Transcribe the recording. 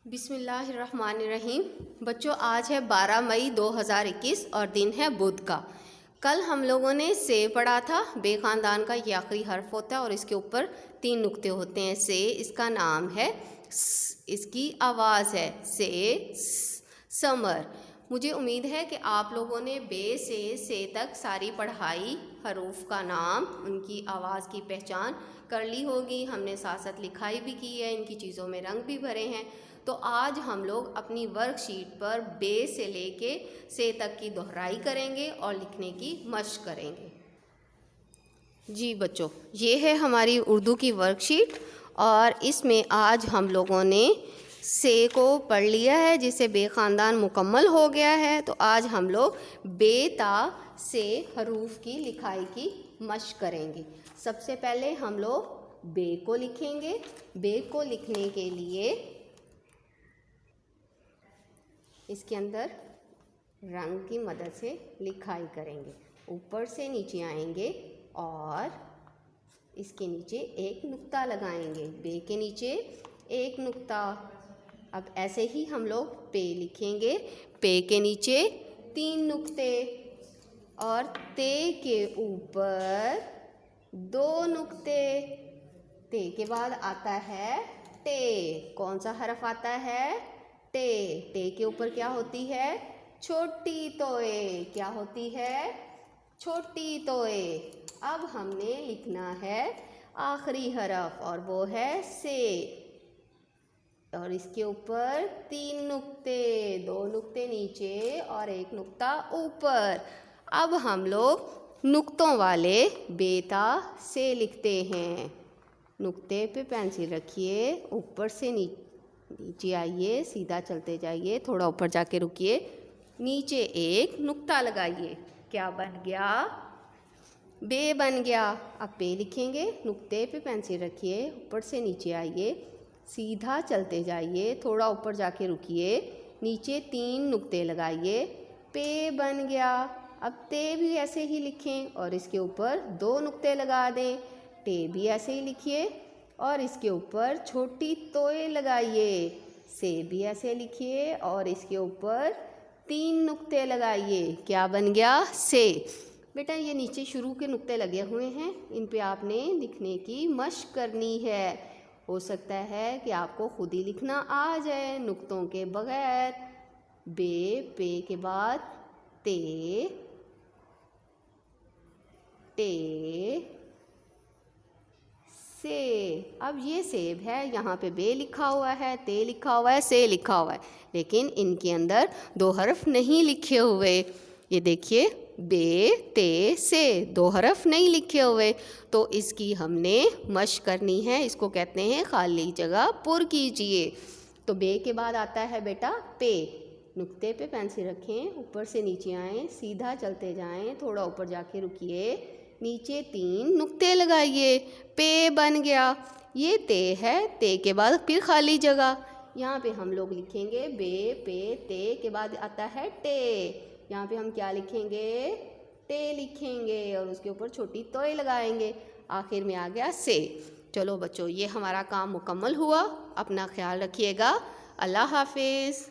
بسم اللہ الرحمن الرحیم۔ بچوں، آج ہے 12 مئی 2021 اور دن ہے بدھ کا۔ کل ہم لوگوں نے سے پڑھا تھا۔ بے خاندان کا یہ آخری حرف ہوتا ہے اور اس کے اوپر 3 نقطے ہوتے ہیں۔ سے اس کا نام ہے، اس کی آواز ہے سے، سمر۔ مجھے امید ہے کہ آپ لوگوں نے بے سے تک ساری پڑھائی، حروف کا نام، ان کی آواز کی پہچان کر لی ہوگی۔ ہم نے ساتھ ساتھ لکھائی بھی کی ہے، ان کی چیزوں میں رنگ بھی بھرے ہیں۔ تو آج ہم لوگ اپنی ورک شیٹ پر بے سے لے کے سے تک کی دہرائی کریں گے اور لکھنے کی مشق کریں گے۔ جی بچوں، یہ ہے ہماری اردو کی ورک شیٹ اور اس میں آج ہم لوگوں نے سے کو پڑھ لیا ہے، جسے بے خاندان مکمل ہو گیا ہے۔ تو آج ہم لوگ بے تا سے حروف کی لکھائی کی مشق کریں گے۔ سب سے پہلے ہم لوگ بے کو لکھیں گے۔ بے کو لکھنے کے لیے اس کے اندر رنگ کی مدد سے لکھائی کریں گے۔ اوپر سے نیچے آئیں گے اور اس کے نیچے ایک نقطہ لگائیں گے۔ بے کے نیچے ایک نقطہ۔ اب ایسے ہی ہم لوگ پے لکھیں گے۔ پے کے نیچے 3 نقطے اور تے کے اوپر 2 نقطے۔ تے کے بعد آتا ہے ٹے۔ کون سا حرف آتا ہے؟ ٹے۔ ٹے کے اوپر کیا ہوتی ہے؟ چھوٹی توئے۔ کیا ہوتی ہے؟ چھوٹی توئے۔ اب ہم نے لکھنا ہے آخری حرف اور وہ ہے سے، اور اس کے اوپر 3 نقطے، 2 نقطے نیچے اور ایک نقطہ اوپر۔ اب ہم لوگ نقطوں والے بے تا سے لکھتے ہیں۔ نقطے پہ پینسل رکھیے، اوپر سے نیچے آئیے، سیدھا چلتے جائیے، تھوڑا اوپر جا کے رکیے، نیچے ایک نقطہ لگائیے۔ کیا بن گیا؟ بے بن گیا۔ اب پے لکھیں گے۔ نقطے پہ پینسل رکھیے، اوپر سے نیچے آئیے، سیدھا چلتے جائیے، تھوڑا اوپر جا کے رکیے، نیچے 3 نقطے لگائیے، پے بن گیا۔ اب تے بھی ایسے ہی لکھیں اور اس کے اوپر 2 نقطے لگا دیں۔ ٹے بھی ایسے ہی لکھیے اور اس کے اوپر چھوٹی توئے لگائیے۔ سے بھی ایسے لکھیے اور اس کے اوپر 3 نقطے لگائیے۔ کیا بن گیا؟ سے۔ بیٹا یہ نیچے شروع کے نقطے لگے ہوئے ہیں، ان پہ آپ نے لکھنے کی مشق کرنی ہے۔ ہو سکتا ہے کہ آپ کو خود ہی لکھنا آ جائے نقطوں کے بغیر۔ بے، پے کے بعد تے، ٹے، سے۔ اب یہ سیب ہے، یہاں پہ بے لکھا ہوا ہے، تے لکھا ہوا ہے، سے لکھا ہوا ہے، لیکن ان کے اندر 2 حرف نہیں لکھے ہوئے۔ یہ دیکھیے، بے، تے، سے 2 حرف نہیں لکھے ہوئے، تو اس کی ہم نے مشق کرنی ہے۔ اس کو کہتے ہیں خالی جگہ پر کیجئے۔ تو بے کے بعد آتا ہے بیٹا پے۔ نقطے پہ پینسل رکھیں، اوپر سے نیچے آئیں، سیدھا چلتے جائیں، تھوڑا اوپر جا کے رکیے، نیچے 3 نقطے لگائیے، پے بن گیا۔ یہ تے ہے، تے کے بعد پھر خالی جگہ، یہاں پہ ہم لوگ لکھیں گے بے، پے، تے کے بعد آتا ہے ٹے۔ یہاں پہ ہم کیا لکھیں گے؟ ٹے لکھیں گے اور اس کے اوپر چھوٹی توئے لگائیں گے۔ آخر میں آ گیا سے۔ چلو بچوں، یہ ہمارا کام مکمل ہوا۔ اپنا خیال رکھیے گا۔ اللہ حافظ۔